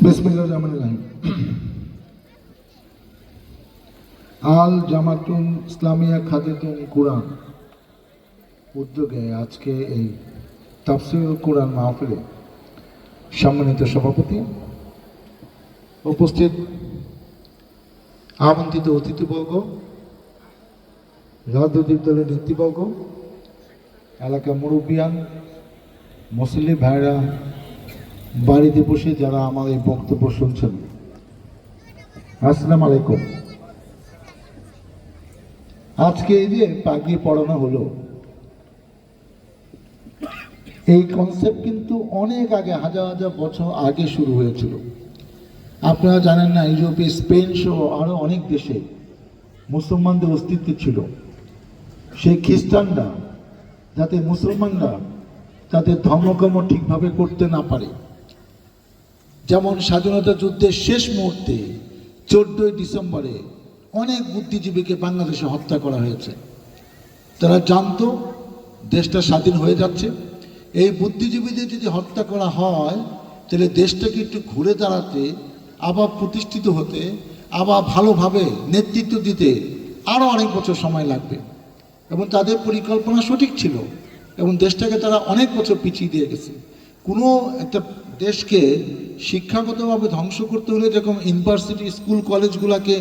বিসমিল্লাহির রহমানির রহিম। আল জামাতুন ইসলামিয়া খাদিতুন কুরআন উদ্যোগে আজকে এই তাফসীরুল কুরআন মাহফিলে সম্মানিত সভাপতি, উপস্থিত আমন্ত্রিত অতিথিবর্গ, রাজনৈতিক দলের নেতৃবর্গ, এলাকার মুরব্বিয়ান, মুসল্লি ভাইরা, বাড়িতে বসে যারা আমার এই বক্তব্য শুনছেন, আসসালামু আলাইকুম। আজকে এই যে পাগড়ি পড়ানো হলো, এই কনসেপ্ট কিন্তু অনেক আগে, হাজার হাজার বছর আগে শুরু হয়েছিল। আপনারা জানেন না, ইউরোপে, স্পেন সহ আরো অনেক দেশে মুসলমানদের অস্তিত্ব ছিল। সেই খ্রিস্টানরা যাতে মুসলমানরা তাদের ধর্মকর্ম ঠিকভাবে করতে না পারে, যেমন স্বাধীনতা যুদ্ধের শেষ মুহূর্তে 14ই ডিসেম্বরে অনেক বুদ্ধিজীবীকে বাংলাদেশে হত্যা করা হয়েছে। তারা জানতো দেশটা স্বাধীন হয়ে যাচ্ছে। এই বুদ্ধিজীবীদের যদি হত্যা করা হয়, তাহলে দেশটাকে একটু ঘুরে দাঁড়াতে, আবার প্রতিষ্ঠিত হতে, আবার ভালোভাবে নেতৃত্ব দিতে আরও অনেক বছর সময় লাগবে। এবং তাদের পরিকল্পনা সঠিক ছিল, এবং দেশটাকে তারা অনেক বছর পিছিয়ে দিয়ে গেছে। কোনো একটা দেশকে শিক্ষাগতভাবে ধ্বংস করতে হলে যেরকম ইউনিভার্সিটি, স্কুল, কলেজগুলোকে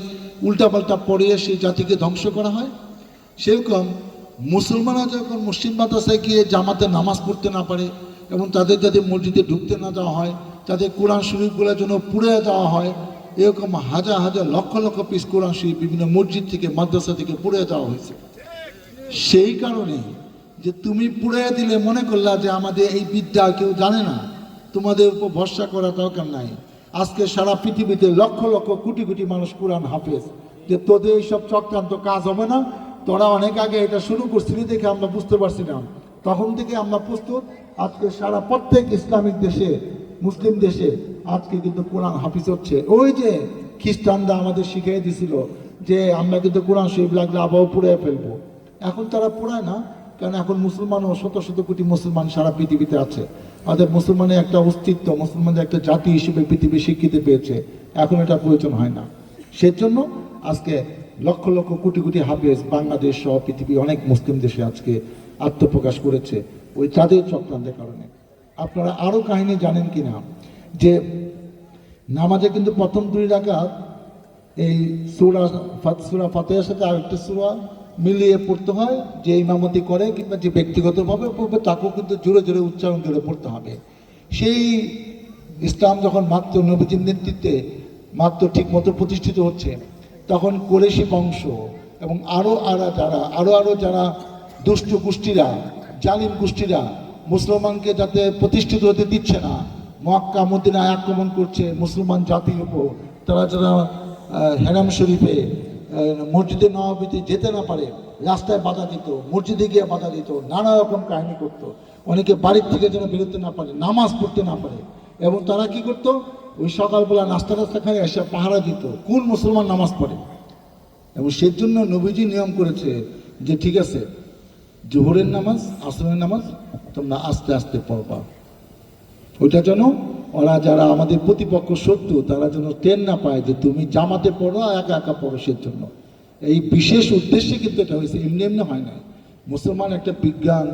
উল্টাপাল্টা পড়িয়ে সেই জাতিকে ধ্বংস করা হয়, সেরকম মুসলমানরা যখন মুসলিম মাদ্রাসায় গিয়ে জামাতে নামাজ পড়তে না পারে, এবং তাদের যাতে মসজিদে ঢুকতে না দেওয়া হয়, তাদের কোরআন শরীফগুলোর জন্য পুড়ে দেওয়া হয়, এরকম হাজার হাজার লক্ষ লক্ষ পিস কোরআন শরীফ বিভিন্ন মসজিদ থেকে, মাদ্রাসা থেকে পুড়ে দেওয়া হয়েছে। সেই কারণে যে তুমি পুড়ে দিলে মনে করলা যে আমাদের এই বিদ্যা কেউ জানে না, তোমাদের উপর ভরসা করা দরকার নাই। আজকে সারা পৃথিবীতে লক্ষ লক্ষ কোটি কোটি মানুষ কোরআন হাফেজ, যে তোদের এইসব চক্রান্ত কাজ হবে না। তোরা অনেক আগে এটা শুরু করছিলি দেখে আমরা বুঝতে পারছিলাম, তখন থেকে আমরা প্রস্তুত। আজকে সারা প্রত্যেক ইসলামিক দেশে, মুসলিম দেশে আজকে কিন্তু কোরআন হাফিজ হচ্ছে। ওই যে খ্রিস্টানরা আমাদের শিখিয়ে দিছিল যে আমরা কিন্তু কোরআন শরীফ লাগলে আবহাওয়া পুড়ে ফেলবো, এখন তারা পুরায় না, কারণ এখন মুসলমানও শত শত কোটি মুসলমান সারা পৃথিবীতে আছে। আমাদের মুসলমানের একটা অস্তিত্ব, মুসলমানদের একটা জাতি হিসেবে পৃথিবী স্বীকৃতি পেয়েছে, এখন এটা প্রয়োজন হয় না। সেজন্য আজকে লক্ষ লক্ষ কোটি কোটি হাফেজ বাংলাদেশ সহ পৃথিবী অনেক মুসলিম দেশে আজকে আত্মপ্রকাশ করেছে ওই চাঁদের চক্রান্তের কারণে। আপনারা আরও কাহিনী জানেন কিনা যে নামাজে কিন্তু প্রথম 2 রাকাত এই সূরা ফাতিহার সাথে আরেকটা সূরা মিলিয়ে পড়তে হয়। যে ইমামতি করে কিংবা যে ব্যক্তিগতভাবে পড়বে তাকেও কিন্তু জোরে জোরে উচ্চারণ করে পড়তে হবে। সেই ইসলাম যখন মাত্র নবীজির নেতৃত্বে মাত্র ঠিক মতো প্রতিষ্ঠিত হচ্ছে, তখন কুরাইশি বংশ এবং আরও যারা দুষ্ট গোষ্ঠীরা, জালিম গোষ্ঠীরা মুসলমানকে যাতে প্রতিষ্ঠিত হতে দিচ্ছে না, মক্কা মদিনায় আক্রমণ করছে মুসলমান জাতির উপর। তারা যারা হেরাম শরীফে, মসজিদে নববীতে যেতে না পারে, রাস্তায় বাধা দিত, মসজিদে গিয়ে বাধা দিত, নানা রকম কাহিনী করত। অনেকে বাড়ির থেকে যেন বেরোতে না পারে, নামাজ পড়তে না পারে। এবং তারা কি করতো, ওই সকালবেলা নাস্তা খায় এসে পাহারা দিত কোন মুসলমান নামাজ পড়ে। এবং সেজন্য নবীজি নিয়ম করেছে যে ঠিক আছে, জোহরের নামাজ, আসরের নামাজ তোমরা আস্তে আস্তে পড়বা। ওইটা যেন ওরা যারা আমাদের প্রতিপক্ষ শত্রু, তারা যেন টের না পায় যে তুমি জামাতে পড়ো, একা একা পড়ো। সেজন্য এই বিশেষ উদ্দেশ্যে কিন্তু এটা হয়েছে, এমনি এমনি হয় না। মুসলমান একটা বিজ্ঞান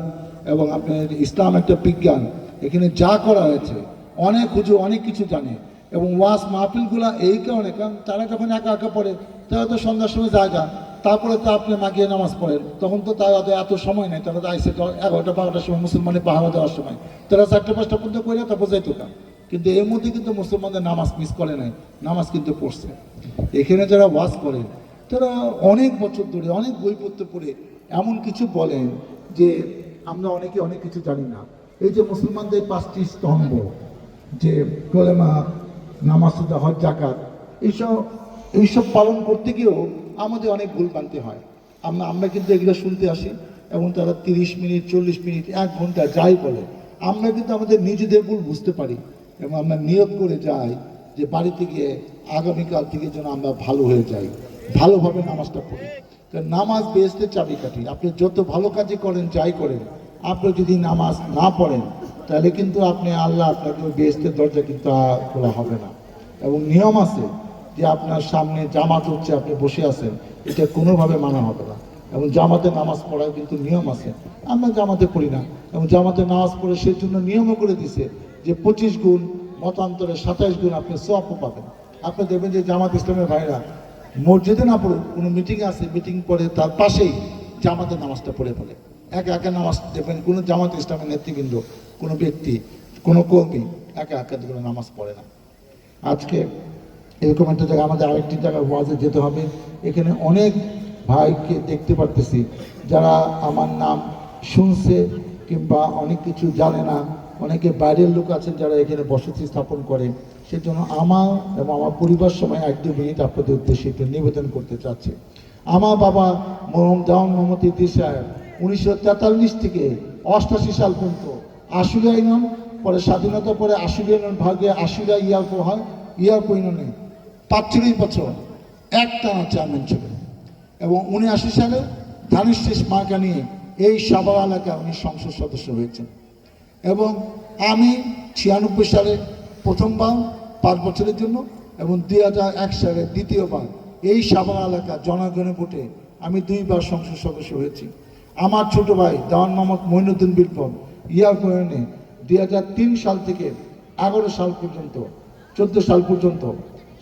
এবং আপনার ইসলাম একটা বিজ্ঞান। এখানে যা করা হয়েছে, অনেক হুজুর অনেক কিছু জানে। এবং ওয়াজ মাহফিলগুলা এই কারণে, কারণ তারা যখন একা একা পড়ে, তারা তো সন্ধ্যার সময় জায়গা, তারপরে তো আপনি মাগিয়ে নামাজ পড়েন, তখন তো তারা এত সময় নেই। তারা তো আইসে 11টা 12টার সময় মুসলমানের পাহারা দেওয়ার সময়, তারা 4টা 5টা পর্যন্ত করে তা বোঝাইতো না। কিন্তু এর মধ্যে কিন্তু মুসলমানদের নামাজ মিস করে নাই, নামাজ কিন্তু পড়ছে। এখানে যারা ওয়াজ করেন তারা অনেক বছর ধরে অনেক বইপত্র পড়ে এমন কিছু বলেন যে আমরা অনেকে অনেক কিছু জানি না। এই যে মুসলমানদের 5টি স্তম্ভ, যে কলেমা, নামাজ, হজ, যাকাত, এইসব পালন করতে গিয়েও আমাদের অনেক ভুল মানতে হয়। আমরা কিন্তু এগুলো শুনতে আসি, এবং তারা 30 মিনিট, 40 মিনিট, 1 ঘন্টা যাই বলে, আমরা কিন্তু আমাদের নিজেদের ভুল বুঝতে পারি, এবং আমরা নিয়ত করে যাই যে বাড়িতে গিয়ে আগামীকাল থেকে যেন আমরা ভালো হয়ে যাই, ভালোভাবে নামাজটা পড়ি। কারণ নামাজ বেহেশতের চাবিকাঠি। আপনি যত ভালো কাজই করেন, যাই করেন, আপনি যদি নামাজ না পড়েন, তাহলে কিন্তু আল্লাহ আপনাকে বেহেশতের দরজা কিন্তু খোলা হবে না। এবং নিয়ম আছে যে আপনার সামনে জামাত হচ্ছে, আপনি বসে আছেন, এটা কোনোভাবে মানা হবে না। এবং জামাতে নামাজ পড়ার কিন্তু নিয়ম আছে, আমরা জামাতে পড়ি না, এবং জামাতে নামাজ পড়ে সেই জন্য নিয়মও করে দিছে যে 25 গুণ, মতান্তরে 27 গুণ আপনি সওয়াবও পাবেন। আপনি দেখবেন যে জামাত ইসলামের ভাইরা মসজিদে না পড়ুক, কোনো মিটিং আছে, মিটিং পড়ে তার পাশেই জামাতের নামাজটা পড়ে ফেলে। একা একা নামাজ দেখবেন কোনো জামাত ইসলামের নেতৃবৃন্দ, কোনো ব্যক্তি, কোনো কর্মী একা একা কোনো নামাজ পড়ে না। আজকে এরকম একটা জায়গায় আমাদের আরেকটি জায়গায় ওয়াজে যেতে হবে। এখানে অনেক ভাইকে দেখতে পারতেছি যারা আমার নাম শুনছে কিংবা অনেক কিছু জানে না, অনেকে বাইরের লোক আছেন যারা এখানে বসতি স্থাপন করে। সেজন্য আমার এবং আমার পরিবার সময় 1-2 মিনিট আপনাদের উদ্দেশ্যে একটু নিবেদন করতে চাচ্ছি। আমার বাবা মরহুম দেওয়ান মোহাম্মদ ইদ্রিস সাহেব 1943 থেকে 88 সাল পর্যন্ত আশুলিয়া ইউনিয়ন, পরে স্বাধীনতা পরে আশুলিয়া ইউনিয়ন ভাগে আশুলিয়া ইয়ারপো হয়, ইয়ারপো ইউনিয়নে 45 বছর একটানা চেয়ারম্যান ছিলেন। এবং 79 সালে ধানের শেষ মার্কা নিয়ে এই সাভার এলাকায় উনি সংসদ সদস্য হয়েছেন। এবং আমি 96 সালে প্রথমবার 5 বছরের জন্য, এবং 2001 সালে দ্বিতীয়বার এই সাভার এলাকা জনগণের ভোটে আমি 2 বার সংসদ সদস্য হয়েছি। আমার ছোট ভাই দেওয়ান মোহাম্মদ মঈনুদ্দিন বিপ্লব ইয়ারপো ইউনিয়নে 2003 সাল থেকে 11 সাল পর্যন্ত, 14 সাল পর্যন্ত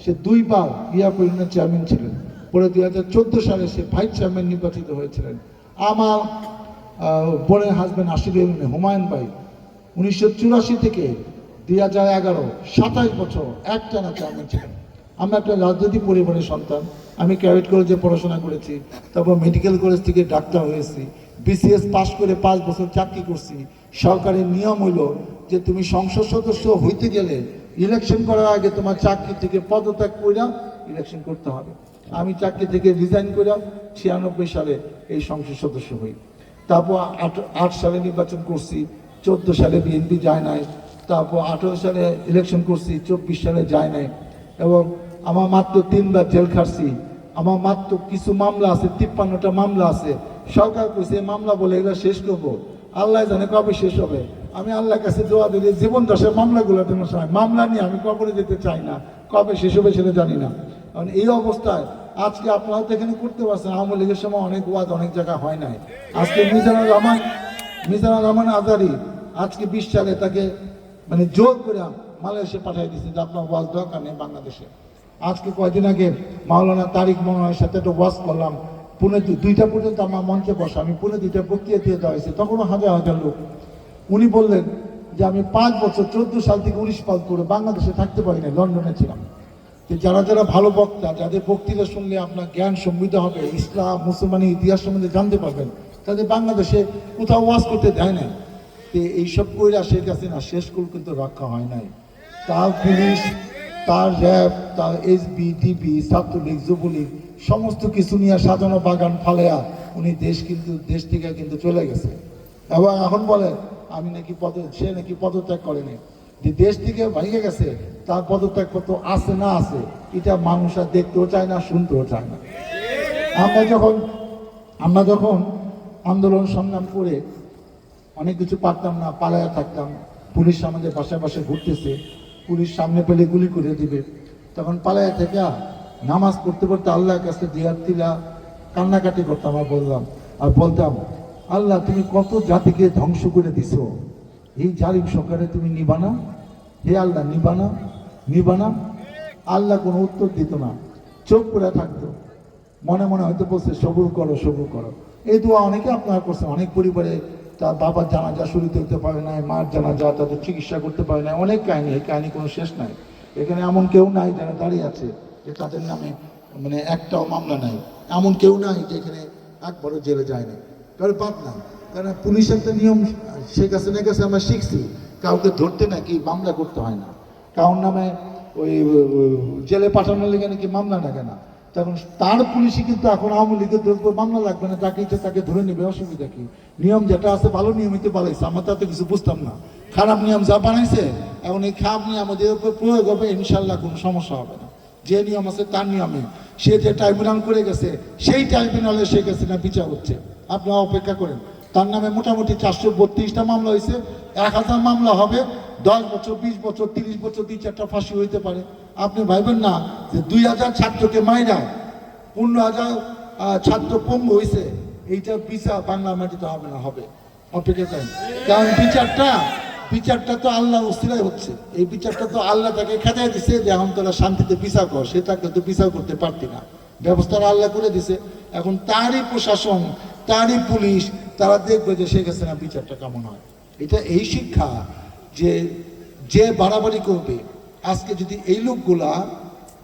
সে 2 বার ইয়ারপো ইউনিয়নের চেয়ারম্যান ছিলেন। পরে 2014 সালে সে ভাইস চেয়ারম্যান নির্বাচিত হয়েছিলেন। আমার বোনের হাজব্যান্ড আশুলিয়া ইউনিয়নে হুমায়ুন ভাই 1984 থেকে 2011 27 বছর একটানা চেয়ারম্যান ছিলেন। আমরা একটা রাজনৈতিক পরিবারের সন্তান। আমি ক্যাডেট কলেজে পড়াশোনা করেছি, তারপর মেডিকেল কলেজ থেকে ডাক্তার হয়েছি, বিসিএস পাস করে 5 বছর চাকরি করছি। সরকারের নিয়ম হইল যে তুমি সংসদ সদস্য হইতে গেলে ইলেকশন করার আগে তোমার চাকরি থেকে পদত্যাগ করে ইলেকশন করতে হবে। আমি চাকরি থেকে রিজাইন করে 96 সালে এই সংসদ সদস্য হই। তারপর 8 সালে নির্বাচন করছি, 14 সালে বিএনপি যায় নাই। তারপর 18 সালে ইলেকশন করছি, 24 সালে যায় নাই। এবং আমার মাত্র 3 বার জেল খাটছি। আমার মাত্র কিছু মামলা আছে, 53টা মামলা আছে। সরকার কইছে মামলা বলে এগুলো শেষ করবো, আল্লাহ জানে কবে শেষ হবে। আমি আল্লাহর কাছে দোয়া দিই জীবন দশের মামলাগুলো যেন মামলা নিয়ে আমি কবরে যেতে চাই না, কবে শেষ হবে সেটা জানি না। কারণ এই অবস্থায় আজকে আপনারা তো এখানে করতে পারছেন, আওয়ামী লীগের সময় অনেক ওয়াজ অনেক জায়গায় হয় নাই। আজকে মিজানুর রহমান আজারি আজকে 20 সালে তাকে মানে জোর করে মালয়েশিয়া পাঠিয়ে দিচ্ছে যে আপনার ওয়াজ দরকার নেই বাংলাদেশে। আজকে কয়েকদিন আগে মাওলানা তারিক মনোয়ারের সাথে একটা ওয়াজ করলাম, পুনে 2টা পর্যন্ত আমার মঞ্চে বসা, আমি পুনে 2টা বক্তৃতা দিয়ে দেওয়া হয়েছে, তখনও হাজার হাজার লোক। উনি বললেন যে আমি 5 বছর 14 সাল থেকে 19 পাস করে বাংলাদেশে থাকতে পারি না, লন্ডনে ছিলাম। যারা যারা ভালো বক্তা, যাদের বক্তৃতা শুনলে আপনার জ্ঞান সমৃদ্ধ হবে, ইসলাম মুসলমানের ইতিহাস সম্বন্ধে জানতে পারবেন, তাদের বাংলাদেশে কোথাও ওয়াজ করতে দেয় না। এইসব কইরা শেখ হাসিনা শেষ করে কিন্তু রক্ষা হয় নাই। তার পুলিশ, তার র্যাব, তার এসবি, ডিবি, ছাত্রলীগ, যুবলীগ সমস্ত কিছু নিয়ে সাজানো বাগান ফালেয়া উনি দেশ থেকে কিন্তু চলে গেছে। এবং এখন বলে আমি নাকি সে নাকি পদত্যাগ করেনি। যে দেশ থেকে ভেঙে গেছে তার পদত্যাগ কত আছে না আছে এটা মানুষ আর দেখতেও চায় না, শুনতেও চায় না। আমরা যখন আন্দোলন সংগ্রাম করে অনেক কিছু পারতাম না, পালায়া থাকতাম, পুলিশ আমাদের বাসায় বাসায় ঘুরতেছে, পুলিশ সামনে পেলে গুলি করে দিবে, তখন পালায়া থেকে নামাজ পড়তে পড়তে আল্লাহর কাছে জিয়ারতিলা কান্নাকাটি করতাম। আর বলতাম আল্লাহ তুমি কত জাতিকে ধ্বংস করে দিছো, এই জালিম সরকারে তুমি নিবানা, হে আল্লাহ নিবানা। আল্লাহ কোনো উত্তর দিত না, চোখ করে থাকতো, মনে মনে হয়তো বলছে সবুর করো। এই দোয়া অনেকে আপনারা করছেন। অনেক পরিবারে তার বাবার জানাজা শুরুতে হতে পারে নাই, মার জানাজা, তাদের চিকিৎসা করতে পারে নাই, অনেক কাহিনী। এই কাহিনী কোনো শেষ নাই। এখানে এমন কেউ নাই যারা দাঁড়িয়ে আছে যে তাদের নামে মানে একটাও মামলা নাই, এমন কেউ নাই যে এখানে একবারও জেলে যায় না, কারণ পাপ নাই। কারণ পুলিশের একটা নিয়ম শেখ হাসিনার কাছে আমরা শিখছি, কাউকে ধরতে নাকি মামলা করতে হয় না, কারোর নামে ওই জেলে পাঠানোর লেগে নাকি মামলা লাগে না। তখন তার পুলিশই কিন্তু এখন আওয়ামী লীগের মামলা লাগবে না, যাকে ইচ্ছে তাকে ধরে নেবে, অসুবিধা কি? নিয়ম যেটা আছে ভালো নিয়মিত বানাইছে, আমরা তাতে কিছু বুঝতাম না। খারাপ নিয়ম যা বানাইছে এখন এই খারাপ নিয়ম আমাদের উপর প্রয়োগ হবে, ইনশাল্লাহ কোনো সমস্যা হবে না। যে নিয়ম আছে তার নিয়মে সে যে ট্রাইব্যুনাল করে গেছে সেই ট্রাইব্যুনালে সে গেছে না বিচার হচ্ছে, আপনারা অপেক্ষা করেন। তার নামে মোটামুটি 432টা মামলা হয়েছে, 1000 মামলা হবে, 10 বছর 20 বছর 30 বছর 2-4টা ফাঁসি হইতে পারে। আপনি ভাববেন না যে 2000 ছাত্রকে মাইরা 15,000 ছাত্র পঙ্গু হয়েছে, এইটা বিচার বাংলা মাটিতে হবে না, হবে অপেক্ষা করেন। কারণ বিচারটা তো আল্লাহ উসিলায় হচ্ছে, এই বিচারটা তো আল্লাহ তাকে খেদাই দিছে যে এখন তোরা শান্তিতে বিচার কর, সে থাকলে তো বিচার করতে পারতি না, ব্যবস্থাটা আল্লাহ করে দিছে। এখন তারই প্রশাসন, তারই পুলিশ, তারা দেখবে যে শেখ হাসিনা বিচারটা কেমন হয়। এটা এই শিক্ষা যে যে বাড়াবাড়ি করবে, আজকে যদি এই লোকগুলা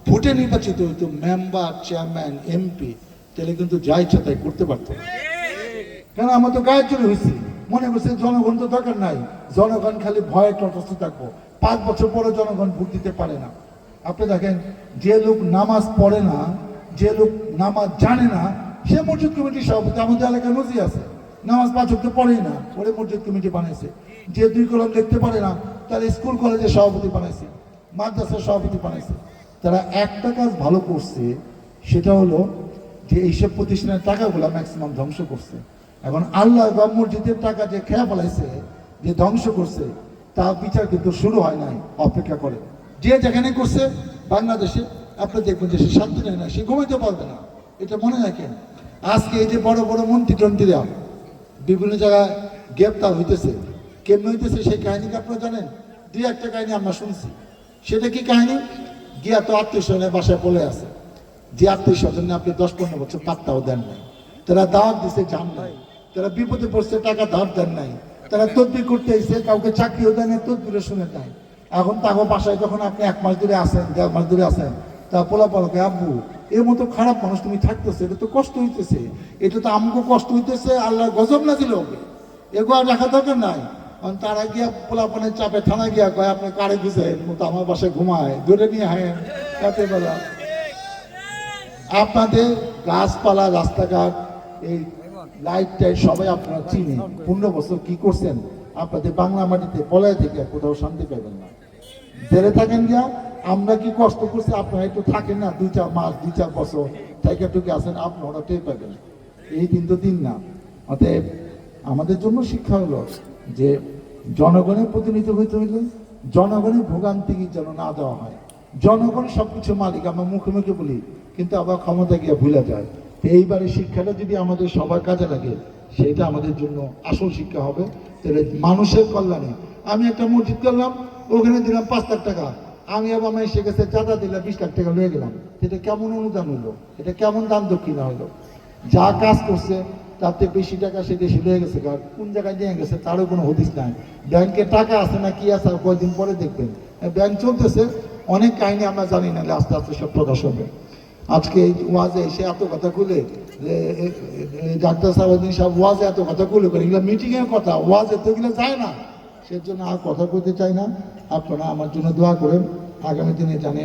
ভোটে নির্বাচিত হইতো মেম্বার, চেয়ারম্যান, এমপি, তাহলে কিন্তু যা ইচ্ছা তাই করতে পারতো। কেন আমরা তো গায়ে চলে হয়েছি, মনে করছে জনগণ তো দরকার নাই, জনগণ খালি ভয়ে তটস্থ থাকবো, 5 বছর পরে জনগণ ভোট দিতে পারে না। আপনি দেখেন যে লোক নামাজ পড়ে না, যে লোক নামাজ জানে না, সে মসজিদ কমিটির সভাপতি। আমাদের এলাকায় নজি আছে, নামাজ 5 ওয়াক্ত পড়েই না, ওরে মসজিদ কমিটি বানাইছে। যে 2 কলম লিখতে পারে না, তার স্কুল কলেজের সভাপতি বানাইছে, মাদ্রাসার সভাপতি বানাইছে। তারা একটা কাজ ভালো করছে, সেটা হলো যে এইসব প্রতিষ্ঠানের টাকাগুলো ম্যাক্সিমাম ধ্বংস করছে। এখন আল্লাহ বা মসজিদের টাকা যে খেয়া ফেলাইছে, যে ধ্বংস করছে, তার বিচার কিন্তু শুরু হয় নাই, অপেক্ষা করে। যে যেখানে করছে বাংলাদেশে, আপনি দেখবেন যে সে শান্তি নেয় না, সে ঘুমাইতে পারবে না। এটা মনে রাখেন। আজকে এই যে বড় বড় মন্ত্রীরা বিভিন্ন জায়গায় গ্রেপ্তার হইতেছে, কেমন হইতেছে সেই কাহিনী আপনারা জানেন? 2-1টা কাহিনী আমরা শুনছি। সেটা কি কাহিনী? গিয়া তো আত্মীয় স্বজনের বাসায় পড়ে আছে, যে আত্মীয় স্বজন আপনি 10-15 বছর পাত্তাও দেন নাই, তারা দাওয়াত দিছে যান নাই, তারা বিপদে পড়ছে টাকা ধার দেন নাই, তারা তদবির করতে এসে কাউকে চাকরিও দেন নাই, তদবিরও শুনে নাই। এখন তাকে বাসায় যখন আপনি 1 মাস ধরে আসেন, 1.5 মাস ধরে আসেন, তা পোলাপালকে আব্বু এর মতো খারাপ মানুষ তুমি থাকতেছে, এটা তো কষ্ট হইতেছে, এটা তো আমাকে কষ্ট হইতেছে, আল্লাহ গজব না দিলে হবে, এগুলো আর রাখা দরকার নাই। তারা গিয়া পোলাপানের চাপে থানা গিয়া কয় আপনি কারে বুঝেন মতো আমার বাসায় ঘুমায়, ধরে নিয়ে হায়েন রাতে বেলা। আপনাদের গাছপালা, রাস্তাঘাট, এই লাইট টাইট সবাই আপনারা চিনেন। 15 বছর কি করছেন? আপনাদের বাংলা মাটিতে পলায় থেকে কোথাও শান্তি পাবেন না, জেলে থাকেন গিয়া। আমরা কি কষ্ট করছি, আপনারা একটু থাকেন না 2-4 মাস, 2-4 বছর থেকে টুকে আসেন, আপনারা টের পাবেন। এই দিন তো দিন না। অতএব আমাদের জন্য শিক্ষা হলো যে জনগণের প্রতিনিধি হইতে হইলে জনগণের ভোগান্তি যেন না দেওয়া হয়। জনগণ সবকিছু মালিক, আমরা মুখে মুখে বলি, কিন্তু আবার ক্ষমতা গিয়ে ভুলে যায়। তো এইবারে শিক্ষাটা যদি আমাদের সবার কাজে লাগে, সেটা আমাদের জন্য আসল শিক্ষা হবে। তাহলে মানুষের কল্যাণে আমি একটা মসজিদ করলাম, ওখানে দিলাম 5 লাখ টাকা, আমি আবার আমার সে কাছে চাঁদা দিলাম 20 লাখ টাকা লয়ে গেলাম, এটা কেমন অনুদান হইলো? এটা কেমন দান দক্ষিণা হইলো? যা কাজ করছে তাতে বেশি টাকা সে দেশে লয়ে গেছে, কোন জায়গায় নিয়ে গেছে তারও কোনো হদিস নাই। ব্যাংকে টাকা আছে না কি আছে আর কয়েকদিন পরে দেখবেন। ব্যাংক চলতেছে, অনেক কাহিনী আমরা জানি না, আস্তে আস্তে সব প্রকাশ হবে। আজকে এই ওয়াজে এসে এত কথা খুলে, ডাক্তার সাহেব ওয়াজে এত কথা খুলে করে, এগুলো মিটিংয়ের কথা, ওয়াজে তো এগুলো যায় না, সেজন্য আর কথা বলতে চাই না। আপনারা আমার জন্য দোয়া করেন, আগামী দিনে জানে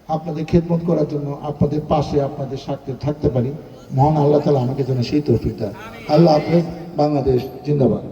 আপনাদের খেদমত করার জন্য, আপনাদের পাশে, আপনাদের স্বার্থে থাকতে পারি। মহান আল্লাহ তাআলা আমাকে যেন সেই তৌফিক দেয়। আল্লাহ হাফেজ। বাংলাদেশ জিন্দাবাদ।